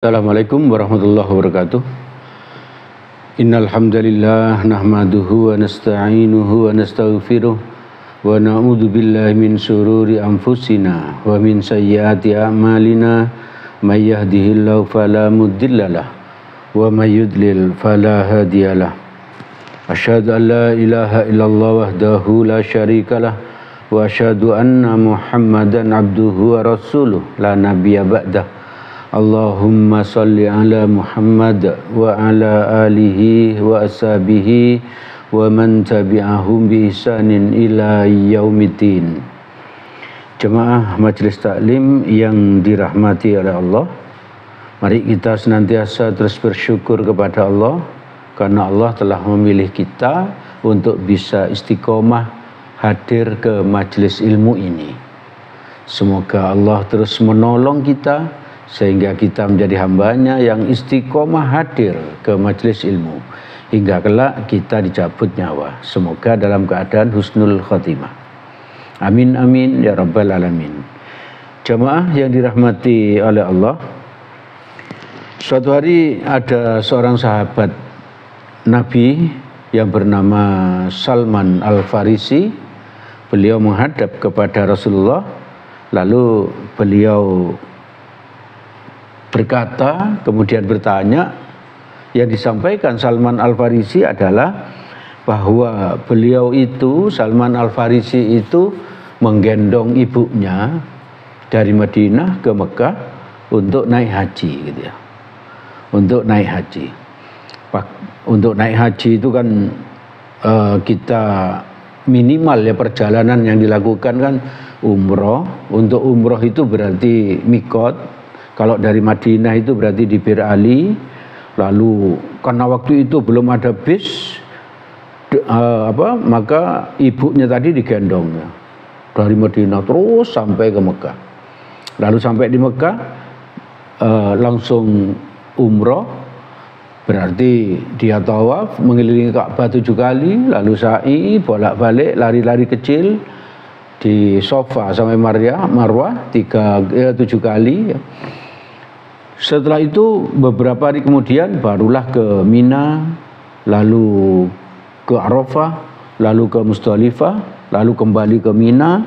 Assalamualaikum warahmatullahi wabarakatuh. Innal hamdalillah nahmaduhu wa nasta'inuhu wa nastaghfiruh wa na'udzu billahi min syururi anfusina wa min sayyiati a'malina may yahdihillahu fala mudhillalah wa may yudlil fala hadiyalah. Asyhadu an la ilaha illallah wahdahu la syarikalah wa asyhadu anna Muhammadan abduhu wa rasuluh la nabiyya ba'dah. Allahumma salli ala Muhammad wa ala alihi wa ashabihi wa man tabi'ahum bi ihsanin ila yaumiddin. Jemaah Majelis Taklim yang dirahmati oleh Allah, mari kita senantiasa terus bersyukur kepada Allah karena Allah telah memilih kita untuk bisa istiqomah hadir ke majelis ilmu ini. Semoga Allah terus menolong kita sehingga kita menjadi hambanya yang istiqomah hadir ke majelis ilmu hingga kelak kita dicabut nyawa. Semoga dalam keadaan husnul khotimah. Amin amin ya rabbal alamin. Jamaah yang dirahmati oleh Allah, suatu hari ada seorang sahabat Nabi yang bernama Salman Al-Farisi. Beliau menghadap kepada Rasulullah, lalu beliau berkata, kemudian bertanya. Yang disampaikan Salman Al-Farisi adalah bahwa beliau itu, Salman Al-Farisi itu menggendong ibunya dari Madinah ke Mekah untuk naik haji gitu ya. Untuk naik haji. Untuk naik haji itu kan kita minimal ya perjalanan yang dilakukan kan umroh. Untuk umroh itu berarti mikot. Kalau dari Madinah itu berarti di Bir Ali. Lalu karena waktu itu belum ada bis, maka ibunya tadi digendong ya, dari Madinah terus sampai ke Mekah. Lalu sampai di Mekah langsung umroh, berarti dia tawaf mengelilingi Ka'bah 7 kali, lalu sa'i bolak-balik lari-lari kecil di Safa sampai Marwah 7 kali ya. Setelah itu beberapa hari kemudian barulah ke Mina, lalu ke Arafah, lalu ke Musdalifah, lalu kembali ke Mina,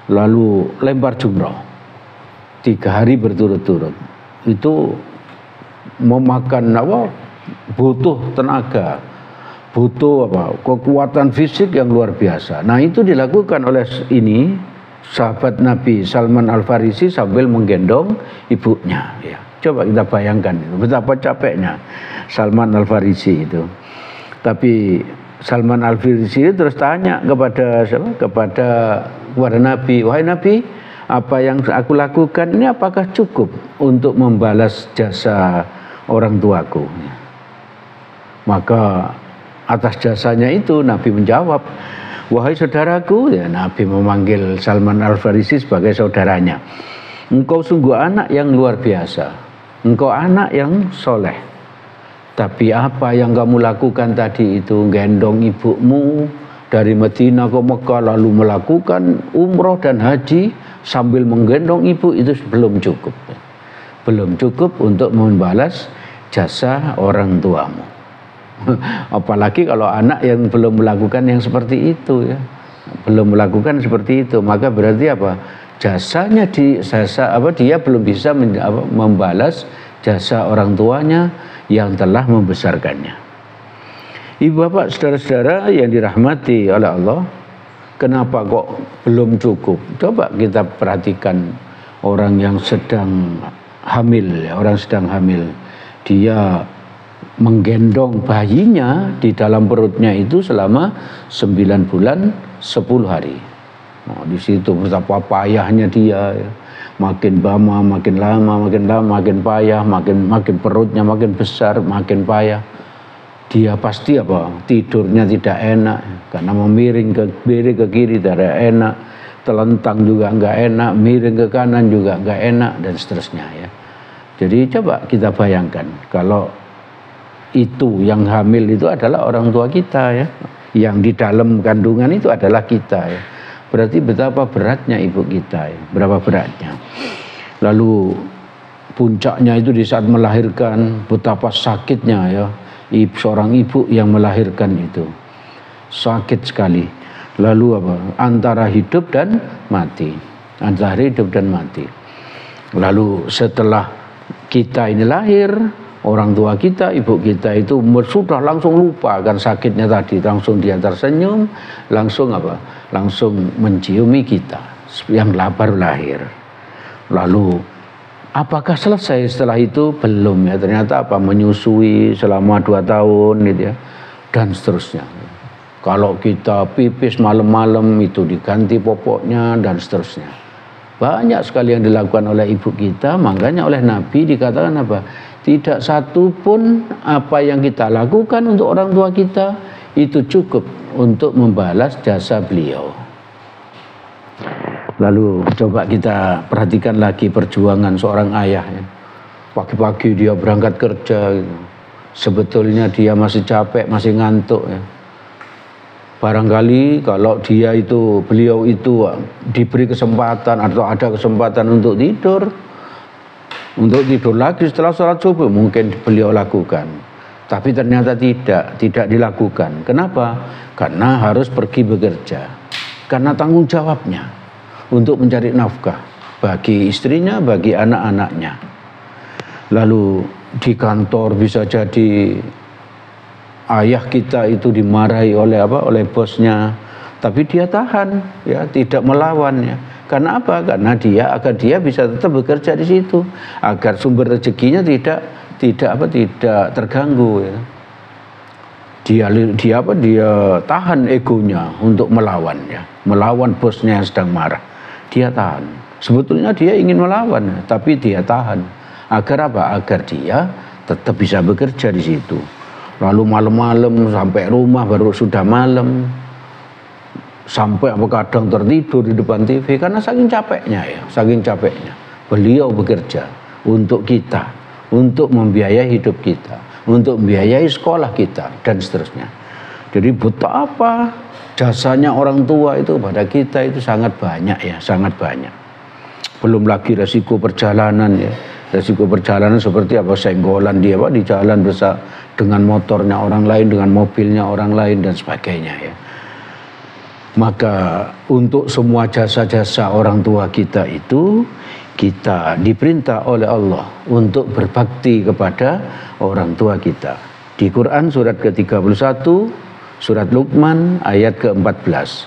lalu lempar jumrah 3 hari berturut-turut. Itu memakan butuh tenaga, butuh kekuatan fisik yang luar biasa. Nah, itu dilakukan oleh ini sahabat Nabi Salman Al-Farisi sambil menggendong ibunya ya. Coba kita bayangkan itu, betapa capeknya Salman Al-Farisi itu. Tapi Salman Al-Farisi terus tanya kepada Nabi, wahai Nabi, apa yang aku lakukan ini apakah cukup untuk membalas jasa orang tuaku? Maka atas jasanya itu Nabi menjawab, wahai saudaraku, ya, Nabi memanggil Salman Al-Farisi sebagai saudaranya. Engkau sungguh anak yang luar biasa. Engkau anak yang soleh. Tapi apa yang kamu lakukan tadi itu, gendong ibumu dari Madinah ke Mekah, lalu melakukan umroh dan haji sambil menggendong ibu, itu belum cukup. Belum cukup untuk membalas jasa orang tuamu. Apalagi kalau anak yang belum melakukan yang seperti itu ya. Belum melakukan seperti itu, maka berarti apa? Jasanya dia belum bisa membalas jasa orang tuanya yang telah membesarkannya. Ibu bapak saudara-saudara yang dirahmati oleh Allah, kenapa kok belum cukup? Coba kita perhatikan orang yang sedang hamil, orang sedang hamil, dia menggendong bayinya di dalam perutnya itu selama 9 bulan 10 hari. Nah, di situ betapa payahnya dia ya. Makin lama makin payah, makin perutnya makin besar, makin payah. Dia pasti tidurnya tidak enak karena memiring ke kiri tidak enak, telentang juga enggak enak, miring ke kanan juga enggak enak dan seterusnya ya. Jadi coba kita bayangkan kalau itu yang hamil itu adalah orang tua kita ya, yang di dalam kandungan itu adalah kita ya. Berarti betapa beratnya ibu kita ya, berapa beratnya. Lalu puncaknya itu di saat melahirkan, betapa sakitnya ya seorang ibu yang melahirkan itu. Sakit sekali. Lalu apa? Antara hidup dan mati. Antara hidup dan mati. Lalu setelah kita ini lahir, orang tua kita, ibu kita itu sudah langsung lupa akan sakitnya tadi, langsung dia tersenyum, langsung apa? Langsung menciumi kita yang baru lahir. Lalu apakah selesai setelah itu? Belum ya, ternyata apa? Menyusui selama 2 tahun gitu ya, dan seterusnya. Kalau kita pipis malam-malam itu diganti popoknya dan seterusnya. Banyak sekali yang dilakukan oleh ibu kita, makanya oleh Nabi dikatakan apa? Tidak satu pun apa yang kita lakukan untuk orang tua kita itu cukup untuk membalas jasa beliau. Lalu coba kita perhatikan lagi perjuangan seorang ayah ya. Pagi-pagi dia berangkat kerja gitu. Sebetulnya dia masih capek, masih ngantuk ya. Barangkali kalau beliau itu diberi kesempatan atau ada kesempatan untuk tidur lagi setelah sholat subuh, mungkin beliau lakukan. Tapi ternyata tidak dilakukan. Kenapa? Karena harus pergi bekerja. Karena tanggung jawabnya untuk mencari nafkah bagi istrinya, bagi anak-anaknya. Lalu di kantor bisa jadi ayah kita itu dimarahi oleh bosnya, tapi dia tahan ya, tidak melawan ya. Karena apa? Karena agar dia bisa tetap bekerja di situ, agar sumber rezekinya tidak terganggu ya. Dia tahan egonya untuk melawan ya, melawan bosnya yang sedang marah. Dia tahan. Sebetulnya dia ingin melawan, tapi dia tahan. Agar apa? Agar dia tetap bisa bekerja di situ. Lalu malam-malam sampai rumah baru sudah malam, sampai kadang tertidur di depan TV karena saking capeknya beliau bekerja untuk kita, untuk membiayai hidup kita, untuk membiayai sekolah kita dan seterusnya. Jadi betapa jasanya orang tua itu pada kita itu sangat banyak ya, sangat banyak. Belum lagi resiko perjalanan ya. Resiko perjalanan seperti apa? Senggolan dia di jalan besar dengan motornya orang lain, dengan mobilnya orang lain dan sebagainya ya. Maka untuk semua jasa-jasa orang tua kita itu, kita diperintah oleh Allah untuk berbakti kepada orang tua kita. Di Quran surat ke-31, surat Luqman ayat ke-14.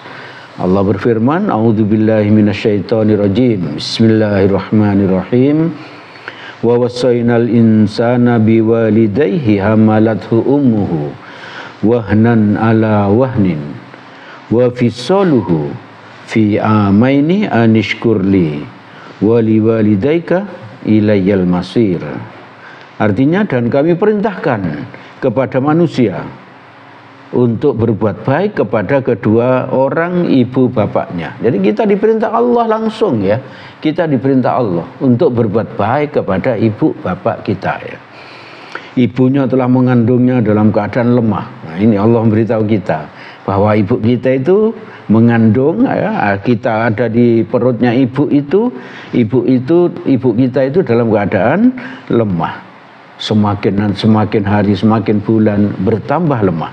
Allah berfirman, A'udzubillahi minasyaitonirrajim. Bismillahirrahmanirrahim. Wa wassaynal insana biwalidayhi hamalathu ummuhu wahnan ala wahnin wa fisaluhu fi amaini anishkurli wa liwalidayka ilayyal masir. Artinya, dan kami perintahkan kepada manusia untuk berbuat baik kepada kedua orang ibu bapaknya. Jadi kita diperintah Allah langsung ya. Kita diperintah Allah untuk berbuat baik kepada ibu bapak kita ya. Ibunya telah mengandungnya dalam keadaan lemah. Nah, ini Allah memberitahu kita bahwa ibu kita itu mengandung ya, kita ada di perutnya ibu kita itu dalam keadaan lemah. Semakin hari, semakin bulan bertambah lemah.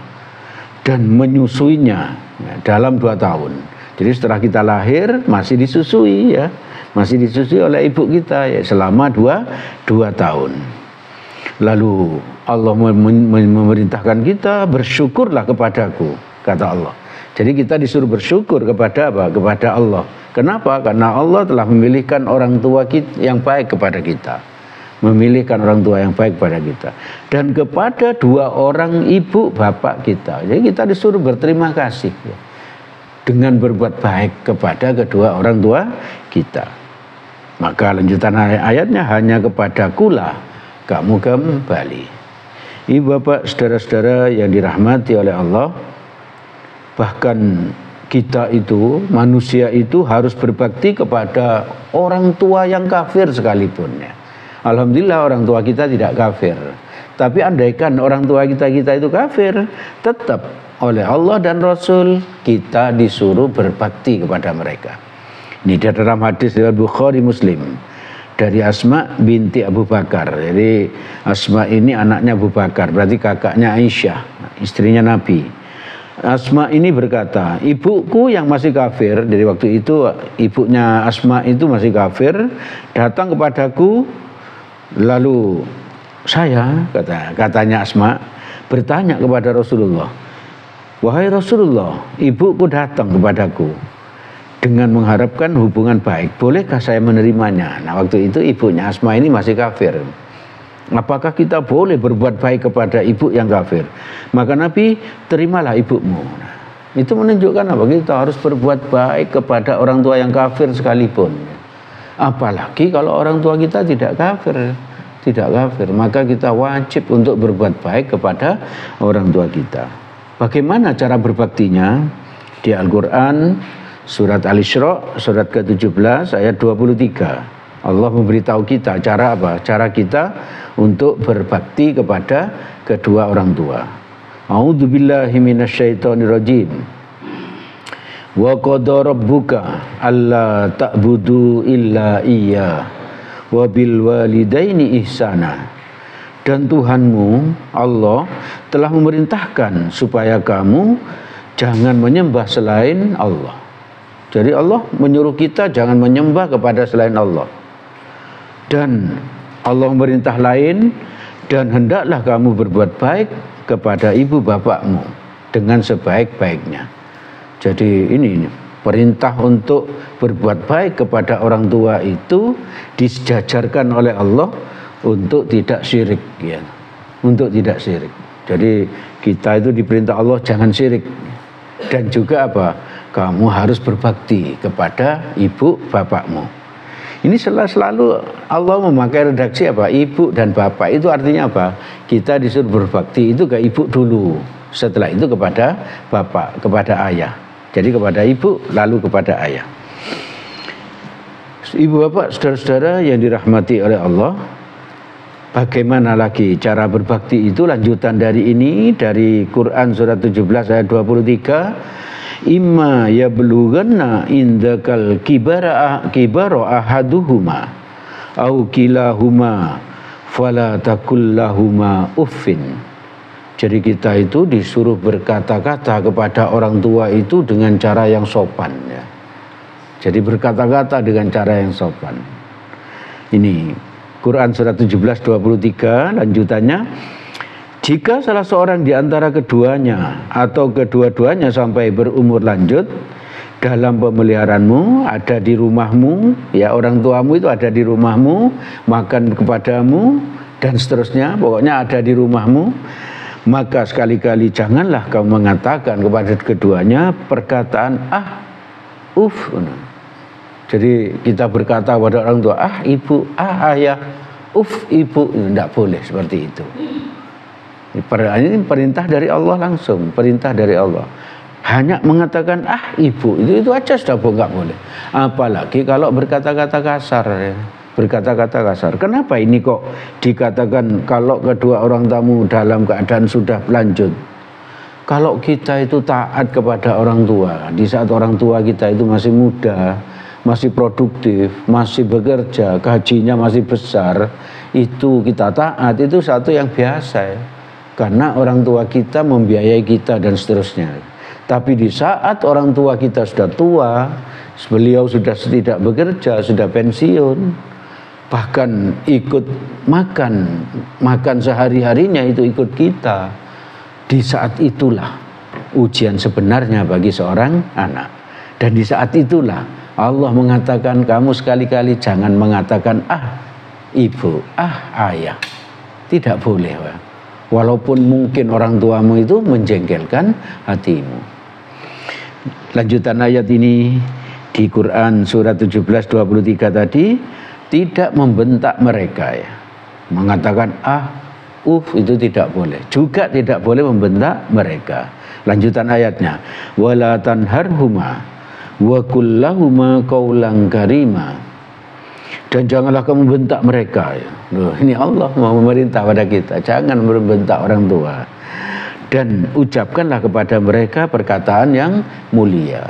Dan menyusuinya ya, dalam 2 tahun. Jadi setelah kita lahir masih disusui ya, masih disusui oleh ibu kita ya selama 2 tahun. Lalu Allah memerintahkan kita, bersyukurlah kepadaku, kata Allah. Jadi kita disuruh bersyukur kepada apa? Kepada Allah. Kenapa? Karena Allah telah memilihkan orang tua kita yang baik kepada kita. Memilihkan orang tua yang baik kepada kita dan kepada 2 orang ibu bapak kita. Jadi kita disuruh berterima kasih ya, dengan berbuat baik kepada kedua orang tua kita. Maka lanjutan ayatnya, hanya kepadakulah kamu kembali. Ibu bapak, saudara-saudara yang dirahmati oleh Allah, bahkan kita itu, manusia itu harus berbakti kepada orang tua yang kafir sekalipun ya. Alhamdulillah orang tua kita tidak kafir. Tapi andaikan orang tua kita itu kafir, tetap oleh Allah dan Rasul kita disuruh berbakti kepada mereka. Ini dalam hadis riwayat Bukhari Muslim dari Asma binti Abu Bakar. Jadi Asma ini anaknya Abu Bakar, berarti kakaknya Aisyah, istrinya Nabi. Asma ini berkata, ibuku yang masih kafir, dari waktu itu ibunya Asma itu masih kafir, datang kepadaku, lalu saya, katanya Asma, bertanya kepada Rasulullah, wahai Rasulullah, ibuku datang kepadaku dengan mengharapkan hubungan baik, bolehkah saya menerimanya? Nah, waktu itu ibunya Asma ini masih kafir. Apakah kita boleh berbuat baik kepada ibu yang kafir? Maka Nabi, terimalah ibumu. Nah, itu menunjukkan apa? Kita harus berbuat baik kepada orang tua yang kafir sekalipun. Apalagi kalau orang tua kita tidak kafir. Maka kita wajib untuk berbuat baik kepada orang tua kita. Bagaimana cara berbaktinya? Di Al-Quran, surat Al-Isra, surat ke-17, ayat 23. Allah memberitahu kita cara apa? Cara kita untuk berbakti kepada kedua orang tua. A'udzubillahi minasyaitonirrajim. Wa qada rabbuka alla ta'budu illa iya wa bil walidaini ihsana. Dan Tuhanmu Allah telah memerintahkan supaya kamu jangan menyembah selain Allah. Jadi Allah menyuruh kita jangan menyembah kepada selain Allah. Dan Allah memerintah lain, dan hendaklah kamu berbuat baik kepada ibu bapakmu dengan sebaik-baiknya. Jadi ini perintah untuk berbuat baik kepada orang tua itu disejajarkan oleh Allah untuk tidak syirik, ya. Untuk tidak syirik. Jadi kita itu diperintah Allah jangan syirik. Dan juga apa? Kamu harus berbakti kepada ibu bapakmu. Ini selalu Allah memakai redaksi apa? Ibu dan bapak. Itu artinya apa? Kita disuruh berbakti itu ke ibu dulu. Setelah itu kepada bapak, kepada ayah. Jadi kepada ibu, lalu kepada ayah. Ibu bapak, saudara-saudara yang dirahmati oleh Allah. Bagaimana lagi cara berbakti itu? Lanjutan dari ini, dari Quran surat 17 ayat 23. Imma yablughanna indakal kibara ahaduhuma au kilahuma fala takullahuma uffin. Jadi kita itu disuruh berkata-kata kepada orang tua itu dengan cara yang sopan, ya. Jadi berkata-kata dengan cara yang sopan. Ini Quran surat 17:23 lanjutannya. Jika salah seorang di antara keduanya atau kedua-duanya sampai berumur lanjut dalam pemeliharaanmu, ada di rumahmu, ya orang tuamu itu ada di rumahmu, makan kepadamu dan seterusnya, pokoknya ada di rumahmu, maka sekali-kali janganlah kamu mengatakan kepada keduanya perkataan Jadi kita berkata kepada orang tua, ibu, ayah, ibu, tidak boleh seperti itu. Ini perintah dari Allah langsung, perintah dari Allah. Hanya mengatakan ibu itu aja sudah nggak boleh. Apalagi kalau berkata-kata kasar, ya. Berkata-kata kasar. Kenapa ini kok dikatakan kalau kedua orang tamu dalam keadaan sudah lanjut? Kalau kita itu taat kepada orang tua, di saat orang tua kita itu masih muda, masih produktif, masih bekerja, gajinya masih besar, itu kita taat, itu satu yang biasa, ya. Karena orang tua kita membiayai kita dan seterusnya. Tapi di saat orang tua kita sudah tua, beliau sudah tidak bekerja, sudah pensiun, bahkan ikut makan sehari-harinya itu ikut kita. Di saat itulah ujian sebenarnya bagi seorang anak. Dan di saat itulah Allah mengatakan kamu sekali-kali jangan mengatakan ibu, ayah. Tidak boleh, Pak. Walaupun mungkin orang tuamu itu menjengkelkan hatimu. Lanjutan ayat ini di Quran surat 17:23 tadi, tidak membentak mereka, ya. Mengatakan itu tidak boleh. Juga tidak boleh membentak mereka. Lanjutan ayatnya, wala tanharhuma wa kullahuma qaulan karima. Dan janganlah kamu bentak mereka, ya. Loh, ini Allah mau memerintah pada kita, jangan membentak orang tua. Dan ucapkanlah kepada mereka perkataan yang mulia.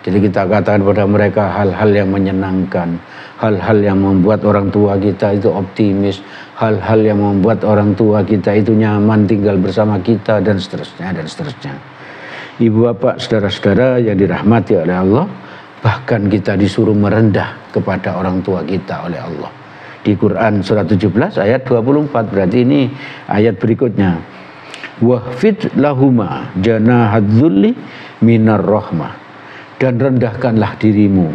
Jadi kita katakan kepada mereka hal-hal yang menyenangkan, hal-hal yang membuat orang tua kita itu optimis, hal-hal yang membuat orang tua kita itu nyaman tinggal bersama kita, dan seterusnya dan seterusnya. Ibu bapak, saudara-saudara yang dirahmati oleh Allah, bahkan kita disuruh merendah kepada orang tua kita oleh Allah. Di Quran surat 17 ayat 24, berarti ini ayat berikutnya. Wahfid lahuma janahadzulli minar rahmah, dan rendahkanlah dirimu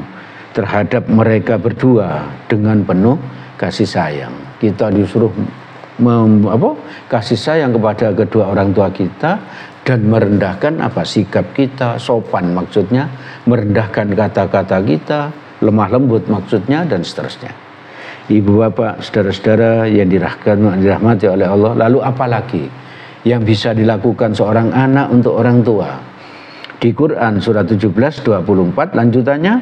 terhadap mereka berdua dengan penuh kasih sayang. Kita disuruh kasih sayang kepada kedua orang tua kita, dan merendahkan sikap kita, sopan maksudnya, merendahkan kata-kata kita, lemah lembut maksudnya, dan seterusnya. Ibu bapak, saudara-saudara yang dirahmati oleh Allah, lalu apalagi yang bisa dilakukan seorang anak untuk orang tua? Di Quran surat 17 24 lanjutannya,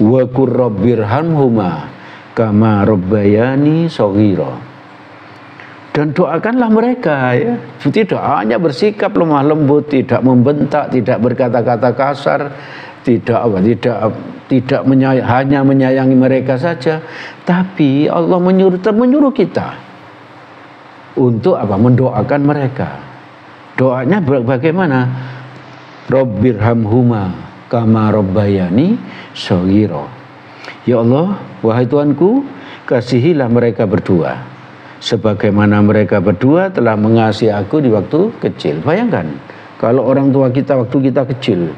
wa qur rabbirhamhuma kama rabbayani shaghira, dan doakanlah mereka, ya. Tidak hanya bersikap lemah lembut, tidak membentak, tidak berkata-kata kasar, tidak hanya menyayangi mereka saja, tapi Allah menyuruh kita untuk mendoakan mereka. Doanya bagaimana? Rabbirhamhuma kama rabbayani shaghira. Ya Allah, wahai Tuhanku, kasihilah mereka berdua sebagaimana mereka berdua telah mengasihi aku di waktu kecil. Bayangkan kalau orang tua kita waktu kita kecil,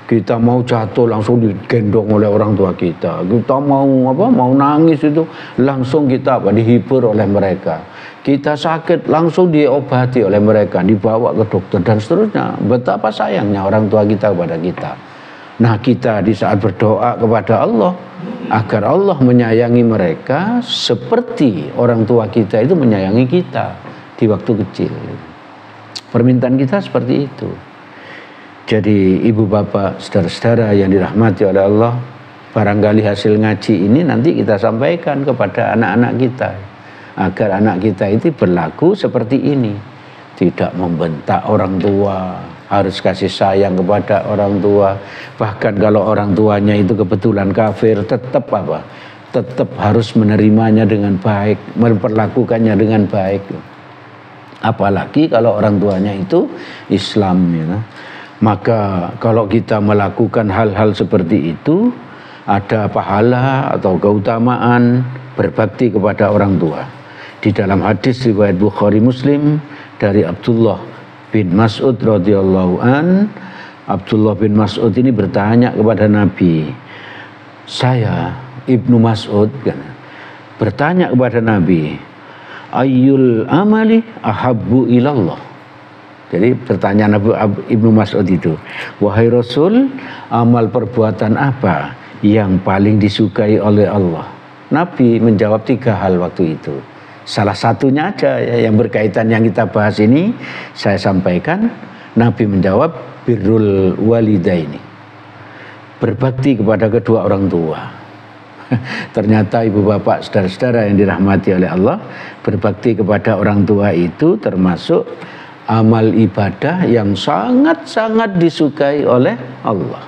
kita mau jatuh langsung digendong oleh orang tua kita. Kita mau nangis itu langsung kita dihibur oleh mereka. Kita sakit langsung diobati oleh mereka, dibawa ke dokter dan seterusnya. Betapa sayangnya orang tua kita kepada kita. Nah, kita di saat berdoa kepada Allah agar Allah menyayangi mereka seperti orang tua kita itu menyayangi kita di waktu kecil. Permintaan kita seperti itu. Jadi ibu bapak, saudara-saudara yang dirahmati oleh Allah, barangkali hasil ngaji ini nanti kita sampaikan kepada anak-anak kita, agar anak kita itu berlaku seperti ini. Tidak membentak orang tua, harus kasih sayang kepada orang tua. Bahkan kalau orang tuanya itu kebetulan kafir, tetap harus menerimanya dengan baik, memperlakukannya dengan baik. Apalagi kalau orang tuanya itu Islam, ya. Maka kalau kita melakukan hal-hal seperti itu, ada pahala atau keutamaan berbakti kepada orang tua. Di dalam hadis riwayat Bukhari Muslim dari Abdullah bin Mas'ud radhiyallahu an, Abdullah bin Mas'ud ini bertanya kepada Nabi. Saya Ibnu Mas'ud bertanya kepada Nabi, ayyul amali ahabbu ilallah. Jadi pertanyaan Ibnu Mas'ud itu, wahai Rasul, amal perbuatan apa yang paling disukai oleh Allah? Nabi menjawab 3 hal waktu itu. Salah satunya aja yang berkaitan yang kita bahas ini saya sampaikan. Nabi menjawab birrul walidaini, berbakti kepada kedua orang tua. Ternyata ibu bapak, saudara-saudara yang dirahmati oleh Allah, berbakti kepada orang tua itu termasuk amal ibadah yang sangat-sangat disukai oleh Allah.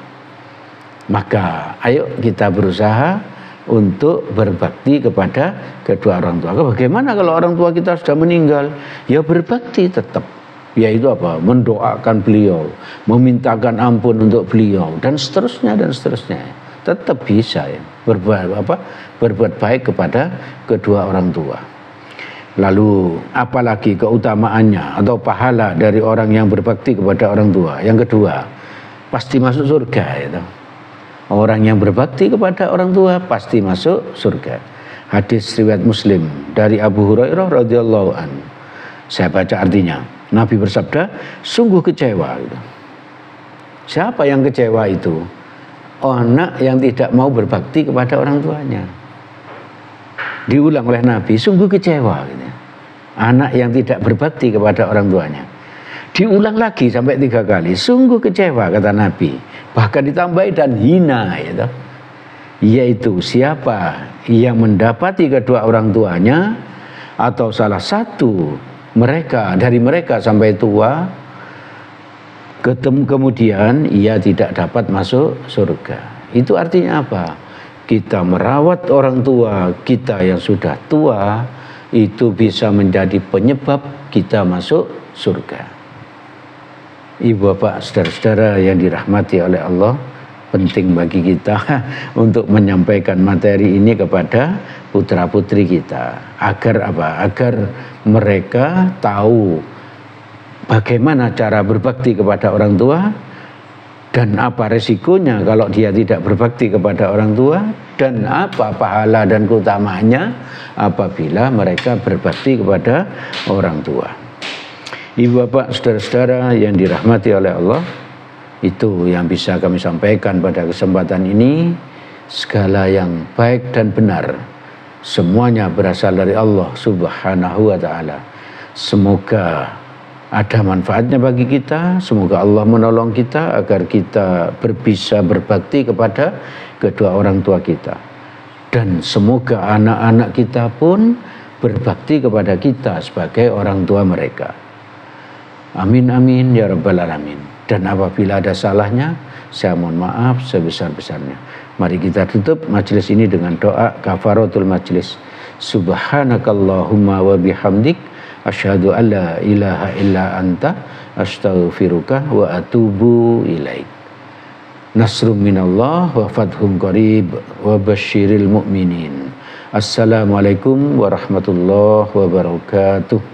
Maka ayo kita berusaha untuk berbakti kepada kedua orang tua. Bagaimana kalau orang tua kita sudah meninggal? Ya berbakti tetap. Yaitu mendoakan beliau, memintakan ampun untuk beliau, dan seterusnya dan seterusnya. Tetap bisa ya berbuat baik kepada kedua orang tua. Lalu apalagi keutamaannya atau pahala dari orang yang berbakti kepada orang tua? Yang kedua, pasti masuk surga, ya. Orang yang berbakti kepada orang tua pasti masuk surga. Hadis riwayat Muslim dari Abu Hurairah radhiyallahu an. Saya baca artinya. Nabi bersabda, sungguh kecewa. Siapa yang kecewa itu? Anak yang tidak mau berbakti kepada orang tuanya. Diulang oleh Nabi, sungguh kecewa. Anak yang tidak berbakti kepada orang tuanya. Diulang lagi sampai 3 kali, sungguh kecewa kata Nabi. Bahkan ditambahi dan hina, yaitu siapa yang mendapati kedua orang tuanya atau salah satu dari mereka sampai tua, kemudian ia tidak dapat masuk surga. Itu artinya apa? kita merawat orang tua kita yang sudah tua, itu bisa menjadi penyebab kita masuk surga. Ibu bapak, saudara-saudara yang dirahmati oleh Allah, penting bagi kita untuk menyampaikan materi ini kepada putra-putri kita. Agar apa? Agar mereka tahu bagaimana cara berbakti kepada orang tua, dan apa resikonya kalau dia tidak berbakti kepada orang tua, dan apa pahala dan keutamaannya apabila mereka berbakti kepada orang tua. Ibu bapak, saudara-saudara yang dirahmati oleh Allah, itu yang bisa kami sampaikan pada kesempatan ini. Segala yang baik dan benar semuanya berasal dari Allah Subhanahu wa ta'ala. Semoga ada manfaatnya bagi kita. Semoga Allah menolong kita agar kita bisa berbakti kepada kedua orang tua kita. Dan semoga anak-anak kita pun berbakti kepada kita sebagai orang tua mereka. Amin amin ya rabbal alamin. Dan apabila ada salahnya, saya mohon maaf sebesar-besarnya. Mari kita tutup majelis ini dengan doa kafaratul majelis. Subhanakallahumma wa bihamdik, asyhadu an la ilaha illa anta, astaghfiruka wa atubu ilaik. Nasrum minallah wa fathun qarib wa basyiril mu'minin. Assalamualaikum warahmatullahi wabarakatuh.